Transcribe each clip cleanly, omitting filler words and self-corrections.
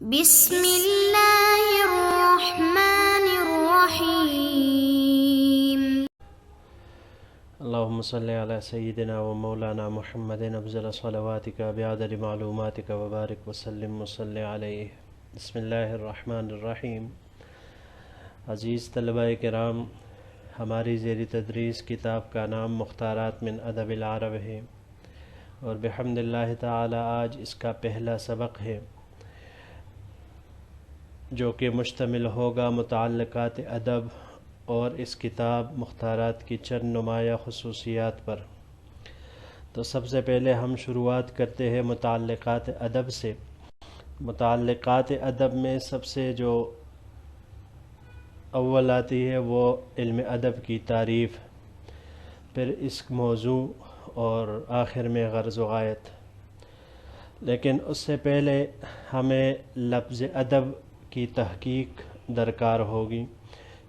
بسم اللہ الرحمن الرحیم۔ اللهم صل على سيدنا ومولانا محمد افضل صلواتك بعدد معلوماتك وبارك وسلم وصل عليه۔ بسم اللہ الرحمن الرحیم۔ عزیز طلبہ کرام، ہماری زیر تدریس کتاب کا نام مختارات من ادب العرب ہے، اور بحمد اللہ تعالی آج اس کا پہلا سبق ہے جو کہ مشتمل ہوگا متعلقات ادب اور اس کتاب مختارات کی چند نمایاں خصوصیات پر۔ تو سب سے پہلے ہم شروعات کرتے ہیں متعلقات ادب سے۔ متعلقات ادب میں سب سے جو اول آتی ہے وہ علم ادب کی تعریف، پھر اس موضوع اور آخر میں غرض و غایت۔ لیکن اس سے پہلے ہمیں لفظ ادب کی تحقیق درکار ہوگی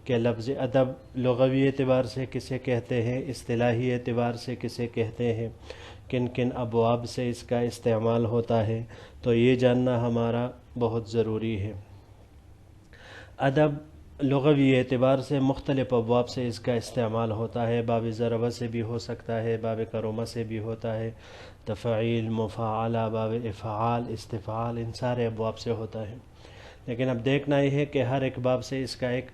کہ لفظ ادب لغوی اعتبار سے کسے کہتے ہیں، اصطلاحی اعتبار سے کسے کہتے ہیں، کن کن ابواب سے اس کا استعمال ہوتا ہے، تو یہ جاننا ہمارا بہت ضروری ہے۔ ادب لغوی اعتبار سے مختلف ابواب سے اس کا استعمال ہوتا ہے، باب ضربہ سے بھی ہو سکتا ہے، باب کرمہ سے بھی ہوتا ہے، تفعیل، مفاعلہ، باب افعال، استفعال، ان سارے ابواب سے ہوتا ہے۔ لیکن اب دیکھنا یہ ہے کہ ہر ایک باب سے اس کا ایک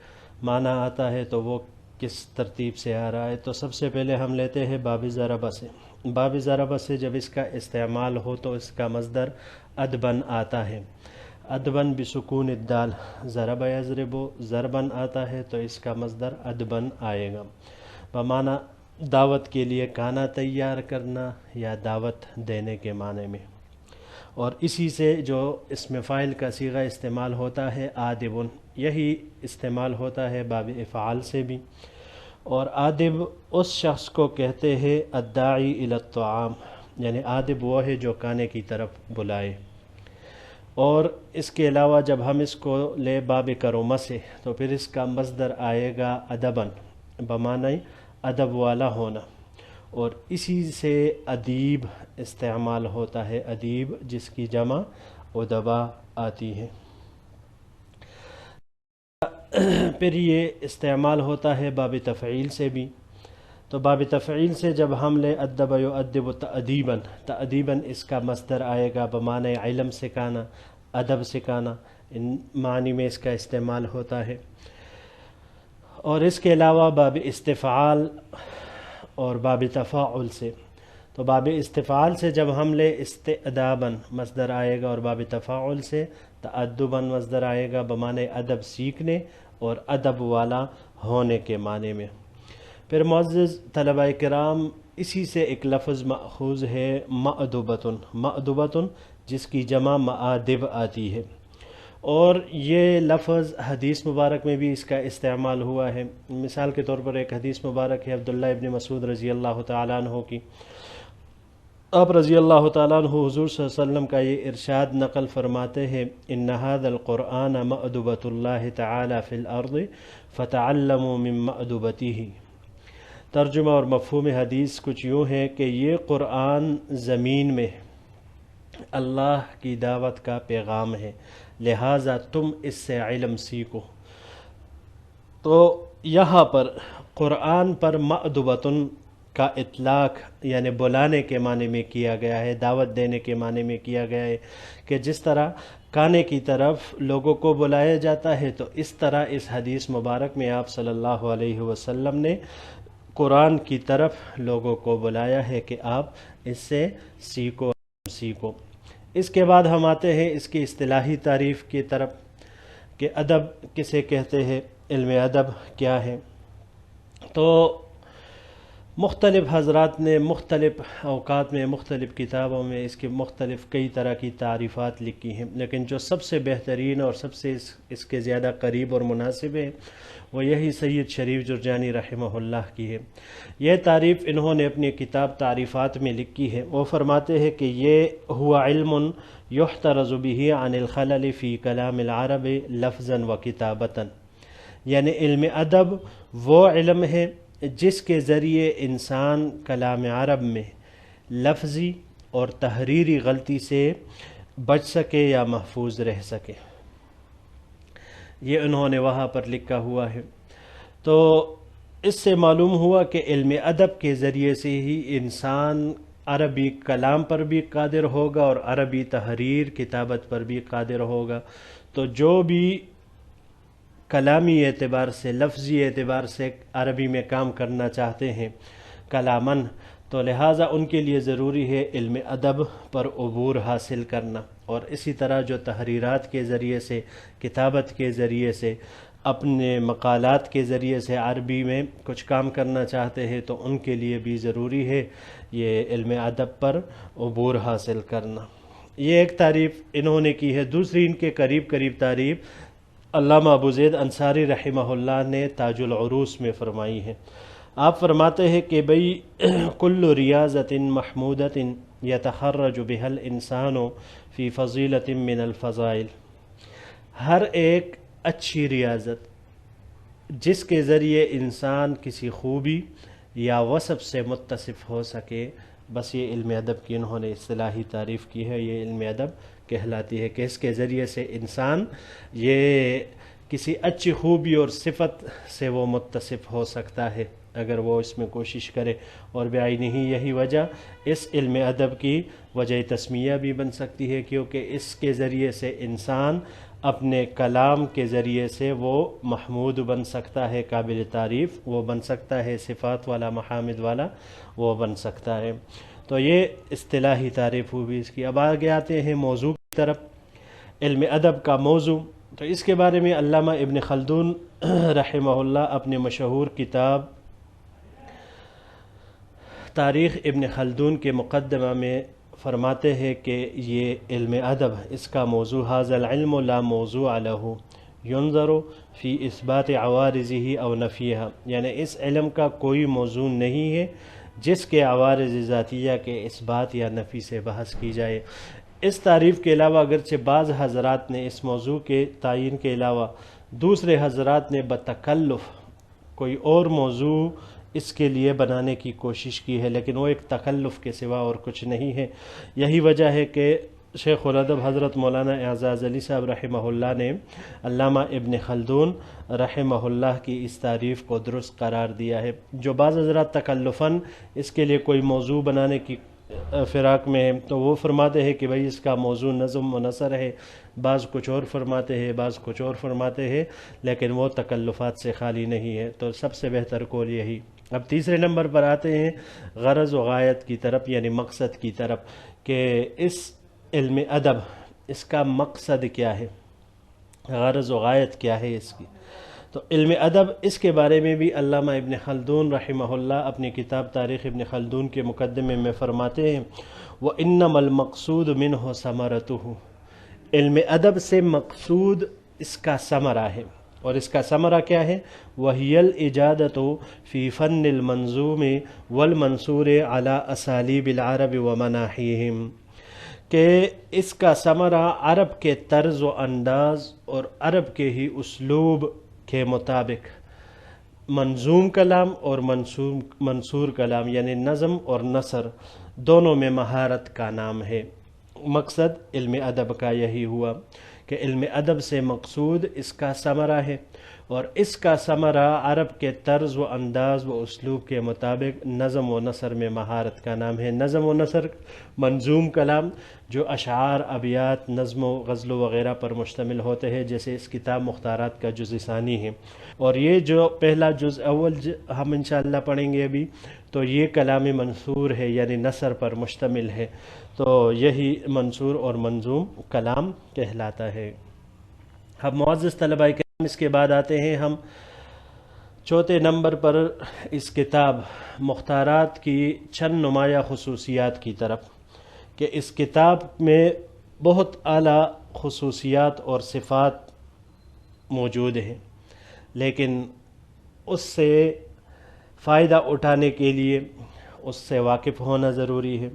معنی آتا ہے تو وہ کس ترتیب سے آ رہا ہے۔ تو سب سے پہلے ہم لیتے ہیں باب ضربہ سے۔ باب ضربہ سے جب اس کا استعمال ہو تو اس کا مصدر ادبن آتا ہے، ادبن بسکون الدال، ضرب یضرب ضربن آتا ہے تو اس کا مصدر ادبن آئے گا، بمعنی دعوت کے لیے کھانا تیار کرنا یا دعوت دینے کے معنی میں۔ اور اسی سے جو اسم فاعل کا صیغہ استعمال ہوتا ہے آدبن، یہی استعمال ہوتا ہے باب افعال سے بھی۔ اور آدب اس شخص کو کہتے ہیں الداعی الی الطعام، یعنی آدب وہ ہے جو کھانے کی طرف بلائے۔ اور اس کے علاوہ جب ہم اس کو لے باب کرمہ سے تو پھر اس کا مصدر آئے گا ادبن، بمعنی ادب والا ہونا، اور اسی سے ادیب استعمال ہوتا ہے، ادیب جس کی جمع ادبا آتی ہے۔ پھر یہ استعمال ہوتا ہے باب تفعیل سے بھی۔ تو باب تفعیل سے جب ہم لے ادب یؤدب تأدیباً، تأدیباً اس کا مصدر آئے گا، بمعنی علم سکھانا، ادب سکھانا، ان معنی میں اس کا استعمال ہوتا ہے۔ اور اس کے علاوہ باب استفعال اور باب تفاعل سے، تو باب استفعال سے جب ہم لے استعداباً مصدر آئے گا، اور باب تفاعل سے تأدباً مصدر آئے گا، بمعنی ادب سیکھنے اور ادب والا ہونے کے معنی میں۔ پھر معزز طلبہ کرام، اسی سے ایک لفظ مأخوذ ہے مأدبۃ، مأدبۃ جس کی جمع مآدب آتی ہے، اور یہ لفظ حدیث مبارک میں بھی اس کا استعمال ہوا ہے۔ مثال کے طور پر ایک حدیث مبارک ہے عبداللہ ابن مسعود رضی اللہ تعالیٰ عنہ کی۔ آپ رضی اللہ تعالیٰ عنہ حضور صلی اللہ علیہ وسلم کا یہ ارشاد نقل فرماتے ہیں ان ھذا القرآن مأدبۃ اللہ تعالی فی الارض فتعلموا من مأدبتہ۔ ترجمہ اور مفہوم حدیث کچھ یوں ہے کہ یہ قرآن زمین میں اللہ کی دعوت کا پیغام ہے، لہٰذا تم اس سے علم سیکھو۔ تو یہاں پر قرآن پر مأدبۃ کا اطلاق یعنی بلانے کے معنی میں کیا گیا ہے، دعوت دینے کے معنی میں کیا گیا ہے، کہ جس طرح کھانے کی طرف لوگوں کو بلایا جاتا ہے، تو اس طرح اس حدیث مبارک میں آپ صلی اللہ علیہ وسلم نے قرآن کی طرف لوگوں کو بلایا ہے کہ آپ اس سے سیکھو۔ اس کے بعد ہم آتے ہیں اس کی اصطلاحی تعریف کی طرف کہ ادب کسے کہتے ہیں، علم ادب کیا ہے۔ تو مختلف حضرات نے مختلف اوقات میں مختلف کتابوں میں اس کی مختلف کئی طرح کی تعریفات لکھی ہیں، لیکن جو سب سے بہترین اور سب سے اس کے زیادہ قریب اور مناسب ہے وہ یہی سید شریف جرجانی رحمہ اللہ کی ہے۔ یہ تعریف انہوں نے اپنی کتاب تعریفات میں لکھی ہے۔ وہ فرماتے ہیں کہ یہ ہوا علم یحترز بہ عن الخلل فی کلام العرب لفظا و کتابتا، یعنی علم ادب وہ علم ہے جس کے ذریعے انسان کلام عرب میں لفظی اور تحریری غلطی سے بچ سکے یا محفوظ رہ سکے. یہ انہوں نے وہاں پر لکھا ہوا ہے. تو اس سے معلوم ہوا کہ علم ادب کے ذریعے سے ہی انسان عربی کلام پر بھی قادر ہوگا اور عربی تحریر کتابت پر بھی قادر ہوگا. تو جو بھی کلامی اعتبار سے لفظی اعتبار سے عربی میں کام کرنا چاہتے ہیں کلامن، تو لہٰذا ان کے لیے ضروری ہے علم ادب پر عبور حاصل کرنا. اور اسی طرح جو تحریرات کے ذریعے سے کتابت کے ذریعے سے اپنے مقالات کے ذریعے سے عربی میں کچھ کام کرنا چاہتے ہیں تو ان کے لیے بھی ضروری ہے یہ علم ادب پر عبور حاصل کرنا. یہ ایک تعریف انہوں نے کی ہے. دوسری ان کے قریب تعریف علامہ ابو زید انصاری رحمہ اللہ نے تاج العروس میں فرمائی ہے. آپ فرماتے ہیں کہ بھئی کل ریاضت محمودت یتخرج بها الانسان فی فضیلت من الفضائل، ہر ایک اچھی ریاضت جس کے ذریعے انسان کسی خوبی یا وصف سے متصف ہو سکے، بس یہ علم ادب کی انہوں نے اصطلاحی تعریف کی ہے. یہ علم ادب کہلاتی ہے کہ اس کے ذریعے سے انسان یہ کسی اچھی خوبی اور صفت سے وہ متصف ہو سکتا ہے اگر وہ اس میں کوشش کرے. اور بعینہ یہی وجہ اس علم ادب کی وجہ تسمیہ بھی بن سکتی ہے، کیونکہ اس کے ذریعے سے انسان اپنے کلام کے ذریعے سے وہ محمود بن سکتا ہے، قابل تعریف وہ بن سکتا ہے، صفات والا محامد والا وہ بن سکتا ہے. تو یہ اصطلاحی تعریف ہوئی اس کی. اب آگے آتے ہیں موضوع کی طرف. علم ادب کا موضوع، تو اس کے بارے میں علامہ ابن خلدون رحمہ اللہ اپنے مشہور کتاب تاریخ ابن خلدون کے مقدمہ میں فرماتے ہیں کہ یہ علم ادب اس کا موضوع ھذا العلم لا موضوع له ينظر فی اثبات عوارضه او نفیها، یعنی اس علم کا کوئی موضوع نہیں ہے جس کے عوارض ذاتیہ کے اثبات یا نفی سے بحث کی جائے. اس تعریف کے علاوہ اگرچہ بعض حضرات نے اس موضوع کے تعین کے علاوہ دوسرے حضرات نے بتکلف کوئی اور موضوع اس کے لیے بنانے کی کوشش کی ہے، لیکن وہ ایک تکلف کے سوا اور کچھ نہیں ہے. یہی وجہ ہے کہ شیخ الادب حضرت مولانا اعزاز علی صاحب رحمہ اللہ نے علامہ ابن خلدون رحمہ اللہ کی اس تعریف کو درست قرار دیا ہے. جو بعض حضرات تکلفاً اس کے لیے کوئی موضوع بنانے کی فراق میں ہیں تو وہ فرماتے ہیں کہ بھئی اس کا موضوع نظم و نثر ہے، بعض کچھ اور فرماتے ہیں، بعض کچھ اور فرماتے ہیں، لیکن وہ تکلفات سے خالی نہیں ہے. تو سب سے بہتر قول یہی. اب تیسرے نمبر پر آتے ہیں غرض و غایت کی طرف، یعنی مقصد کی طرف، کہ اس علم ادب اس کا مقصد کیا ہے، غرض و غایت کیا ہے اس کی. تو علم ادب اس کے بارے میں بھی علامہ ابن خلدون رحمہ اللہ اپنی کتاب تاریخ ابن خلدون کے مقدمے میں فرماتے ہیں وَإِنَّمَا الْمَقْصُودُ مِنْهُ ثَمَرَتُهُ، علم ادب سے مقصود اس کا ثمرہ ہے. اور اس کا ثمرہ کیا ہے؟ وَهِيَ الْإِجَادَةُ فِي فَنِّ الْمَنظُومِ وَالْمَنْصُورِ عَلَى أَسَالِيبِ الْعَرَبِ وَمَنَاحِيهِمْ، کہ اس کا ثمرہ عرب کے طرز و انداز اور عرب کے ہی اسلوب کے مطابق منظوم کلام اور منصور کلام، یعنی نظم اور نثر دونوں میں مہارت کا نام ہے. مقصد علم ادب کا یہی ہوا کہ علم ادب سے مقصود اس کا ثمرہ ہے، اور اس کا ثمرہ عرب کے طرز و انداز و اسلوب کے مطابق نظم و نثر میں مہارت کا نام ہے. نظم و نثر منظوم کلام جو اشعار، ابیات، نظم و غزل وغیرہ پر مشتمل ہوتے ہیں، جیسے اس کتاب مختارات کا جز ثانی ہے. اور یہ جو پہلا جز اول ہم انشاءاللہ پڑھیں گے ابھی، تو یہ کلام منصور ہے، یعنی نثر پر مشتمل ہے. تو یہی منصور اور منظوم کلام کہلاتا ہے. اب معزز طلباء کرام، اس کے بعد آتے ہیں ہم چوتھے نمبر پر اس کتاب مختارات کی چند نمایاں خصوصیات کی طرف، کہ اس کتاب میں بہت اعلیٰ خصوصیات اور صفات موجود ہیں، لیکن اس سے فائدہ اٹھانے کے لیے اس سے واقف ہونا ضروری ہے.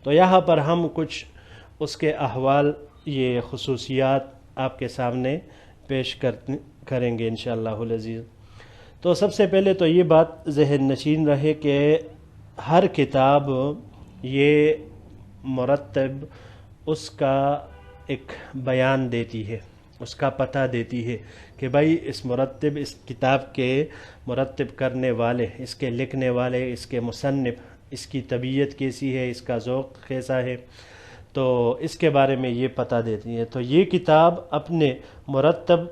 تو یہاں پر ہم کچھ اس کے احوال، یہ خصوصیات آپ کے سامنے پیش کریں گے انشاءاللہ العزیز. تو سب سے پہلے تو یہ بات ذہن نشین رہے کہ ہر کتاب یہ مرتب اس کا ایک بیان دیتی ہے، اس کا پتہ دیتی ہے کہ بھائی اس کتاب کے مرتب کرنے والے، اس کے لکھنے والے، اس کے مصنف، اس کی طبیعت کیسی ہے، اس کا ذوق کیسا ہے، تو اس کے بارے میں یہ پتہ دیتی ہے۔ تو یہ کتاب اپنے مرتب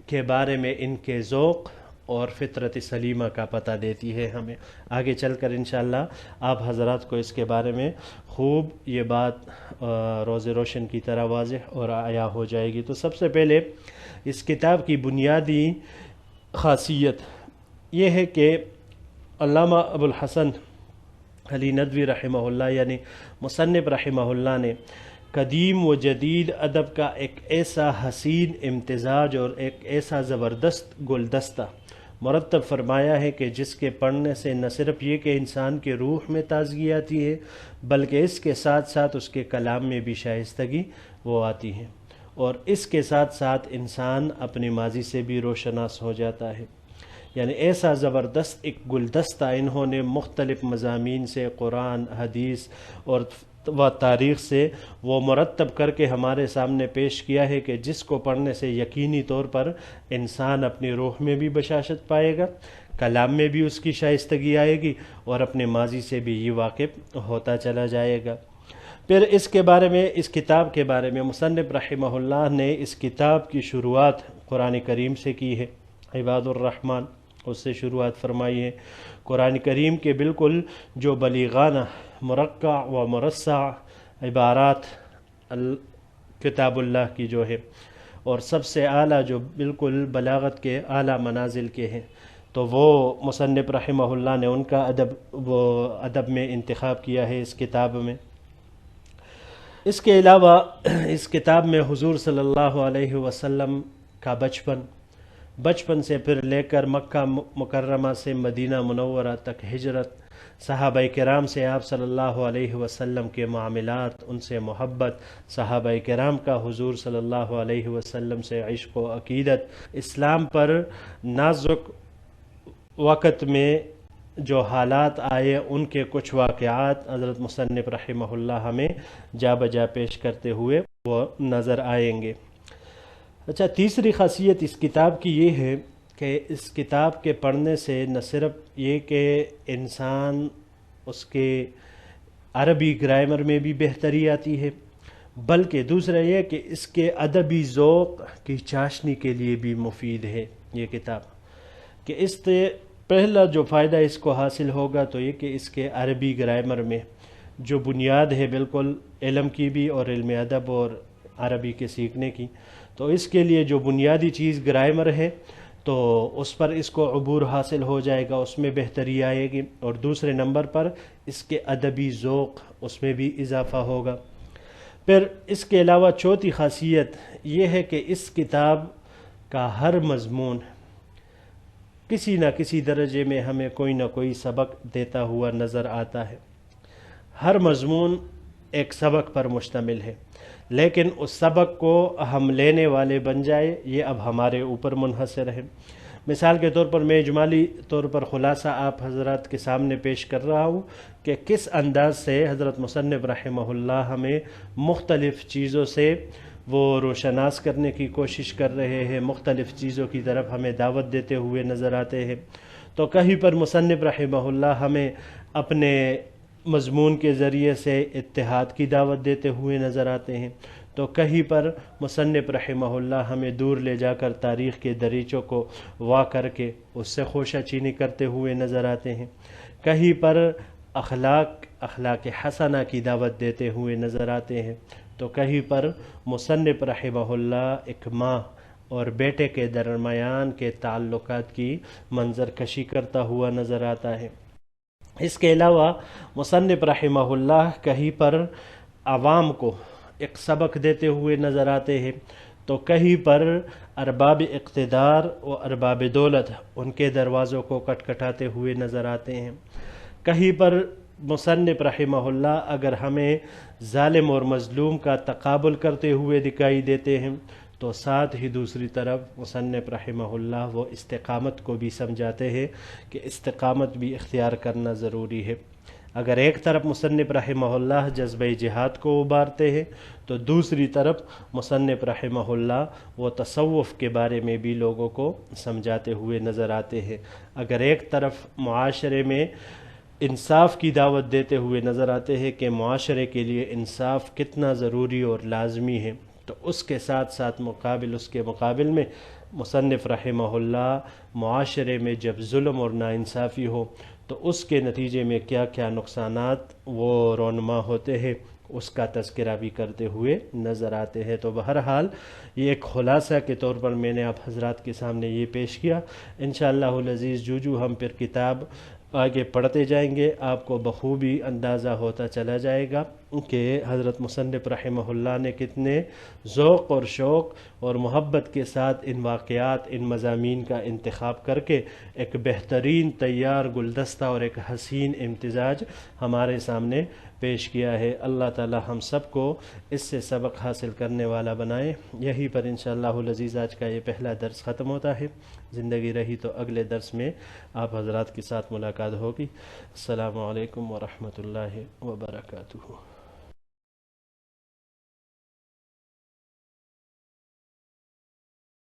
کے بارے میں ان کے ذوق اور فطرت سلیمہ کا پتہ دیتی ہے ہمیں۔ آگے چل کر انشاءاللہ آپ حضرات کو اس کے بارے میں خوب یہ بات روز روشن کی طرح واضح اور عیا ہو جائے گی۔ تو سب سے پہلے اس کتاب کی بنیادی خاصیت یہ ہے کہ علامہ ابو الحسن علی ندوی رحمہ اللہ یعنی مصنف رحمہ اللہ نے قدیم و جدید ادب کا ایک ایسا حسین امتزاج اور ایک ایسا زبردست گلدستہ مرتب فرمایا ہے کہ جس کے پڑھنے سے نہ صرف یہ کہ انسان کے روح میں تازگی آتی ہے بلکہ اس کے ساتھ ساتھ اس کے کلام میں بھی شائستگی وہ آتی ہے، اور اس کے ساتھ ساتھ انسان اپنی ماضی سے بھی روشناس ہو جاتا ہے۔ یعنی ایسا زبردست ایک گلدستہ انہوں نے مختلف مضامین سے، قرآن، حدیث اور تاریخ سے وہ مرتب کر کے ہمارے سامنے پیش کیا ہے کہ جس کو پڑھنے سے یقینی طور پر انسان اپنی روح میں بھی بشاشت پائے گا، کلام میں بھی اس کی شائستگی آئے گی اور اپنے ماضی سے بھی یہ واقف ہوتا چلا جائے گا۔ پھر اس کے بارے میں، اس کتاب کے بارے میں مصنف رحمہ اللہ نے اس کتاب کی شروعات قرآن کریم سے کی ہے۔ عباد الرحمن اس سے شروعات فرمائی ہے۔ قرآن کریم کے بالکل جو بلیغانہ، مرقع و مرصع عبارات کتاب اللہ کی جو ہے، اور سب سے اعلیٰ جو بالکل بلاغت کے اعلیٰ منازل کے ہیں، تو وہ مصنف رحمہ اللہ نے ان کا ادب میں انتخاب کیا ہے اس کتاب میں۔ اس کے علاوہ اس کتاب میں حضور صلی اللہ علیہ وسلم کا بچپن سے پھر لے کر مکہ مکرمہ سے مدینہ منورہ تک ہجرت، صحابہ کرام سے آپ صلی اللہ علیہ وسلم کے معاملات، ان سے محبت، صحابہ کرام کا حضور صلی اللہ علیہ وسلم سے عشق و عقیدت، اسلام پر نازک وقت میں جو حالات آئے ان کے کچھ واقعات حضرت مصنف رحمہ اللہ ہمیں جا بجا پیش کرتے ہوئے وہ نظر آئیں گے۔ اچھا، تیسری خاصیت اس کتاب کی یہ ہے کہ اس کتاب کے پڑھنے سے نہ صرف یہ کہ انسان اس کے عربی گرامر میں بھی بہتری آتی ہے، بلکہ دوسرا یہ کہ اس کے ادبی ذوق کی چاشنی کے لیے بھی مفید ہے یہ کتاب، کہ اس سے پہلا جو فائدہ اس کو حاصل ہوگا تو یہ کہ اس کے عربی گرامر میں جو بنیاد ہے بالکل علم کی بھی اور علم ادب اور عربی کے سیکھنے کی، تو اس کے لیے جو بنیادی چیز گرامر ہے تو اس پر اس کو عبور حاصل ہو جائے گا، اس میں بہتری آئے گی، اور دوسرے نمبر پر اس کے ادبی ذوق اس میں بھی اضافہ ہوگا۔ پھر اس کے علاوہ چوتھی خاصیت یہ ہے کہ اس کتاب کا ہر مضمون کسی نہ کسی درجے میں ہمیں کوئی نہ کوئی سبق دیتا ہوا نظر آتا ہے۔ ہر مضمون ایک سبق پر مشتمل ہے، لیکن اس سبق کو ہم لینے والے بن جائے یہ اب ہمارے اوپر منحصر ہے۔ مثال کے طور پر میں اجمالی طور پر خلاصہ آپ حضرات کے سامنے پیش کر رہا ہوں کہ کس انداز سے حضرت مصنف رحمہ اللہ ہمیں مختلف چیزوں سے وہ روشناس کرنے کی کوشش کر رہے ہیں، مختلف چیزوں کی طرف ہمیں دعوت دیتے ہوئے نظر آتے ہیں۔ تو کہیں پر مصنف رحمہ اللہ ہمیں اپنے مضمون کے ذریعے سے اتحاد کی دعوت دیتے ہوئے نظر آتے ہیں، تو کہیں پر مصنف رحمہ اللہ ہمیں دور لے جا کر تاریخ کے دریچوں کو وا کر کے اس سے خوشہ چینی کرتے ہوئے نظر آتے ہیں، کہیں پر اخلاق حسنہ کی دعوت دیتے ہوئے نظر آتے ہیں، تو کہیں پر مصنف رحمہ اللہ ایک ماں اور بیٹے کے درمیان کے تعلقات کی منظر کشی کرتا ہوا نظر آتا ہے۔ اس کے علاوہ مصنف رحمہ اللہ کہیں پر عوام کو ایک سبق دیتے ہوئے نظر آتے ہیں، تو کہیں پر ارباب اقتدار و ارباب دولت ان کے دروازوں کو کٹکھٹاتے ہوئے نظر آتے ہیں، کہیں پر مصنف رحمہ اللہ اگر ہمیں ظالم اور مظلوم کا تقابل کرتے ہوئے دکھائی دیتے ہیں تو ساتھ ہی دوسری طرف مصنف رحمہ اللہ وہ استقامت کو بھی سمجھاتے ہیں کہ استقامت بھی اختیار کرنا ضروری ہے۔ اگر ایک طرف مصنف رحمہ اللہ جذبہ جہاد کو ابھارتے ہیں تو دوسری طرف مصنف رحمہ اللہ وہ تصوف کے بارے میں بھی لوگوں کو سمجھاتے ہوئے نظر آتے ہیں۔ اگر ایک طرف معاشرے میں انصاف کی دعوت دیتے ہوئے نظر آتے ہیں کہ معاشرے کے لیے انصاف کتنا ضروری اور لازمی ہے، تو اس کے ساتھ ساتھ اس کے مقابل میں مصنف رحمہ اللہ معاشرے میں جب ظلم اور ناانصافی ہو تو اس کے نتیجے میں کیا کیا نقصانات وہ رونما ہوتے ہیں، اس کا تذکرہ بھی کرتے ہوئے نظر آتے ہیں۔ تو بہرحال یہ ایک خلاصہ کے طور پر میں نے آپ حضرات کے سامنے یہ پیش کیا۔ انشاءاللہ العزیز جو ہم پھر کتاب آگے پڑھتے جائیں گے آپ کو بخوبی اندازہ ہوتا چلا جائے گا کہ حضرت مصنف رحمہ اللہ نے کتنے ذوق اور شوق اور محبت کے ساتھ ان واقعات، ان مضامین کا انتخاب کر کے ایک بہترین تیار گلدستہ اور ایک حسین امتزاج ہمارے سامنے پیش کیا ہے۔ اللہ تعالی ہم سب کو اس سے سبق حاصل کرنے والا بنائے۔ یہی پر انشاءاللہ العزیز آج کا یہ پہلا درس ختم ہوتا ہے۔ زندگی رہی تو اگلے درس میں آپ حضرات کے ساتھ ملاقات ہوگی۔ السلام علیکم ورحمۃ اللہ وبرکاتہ۔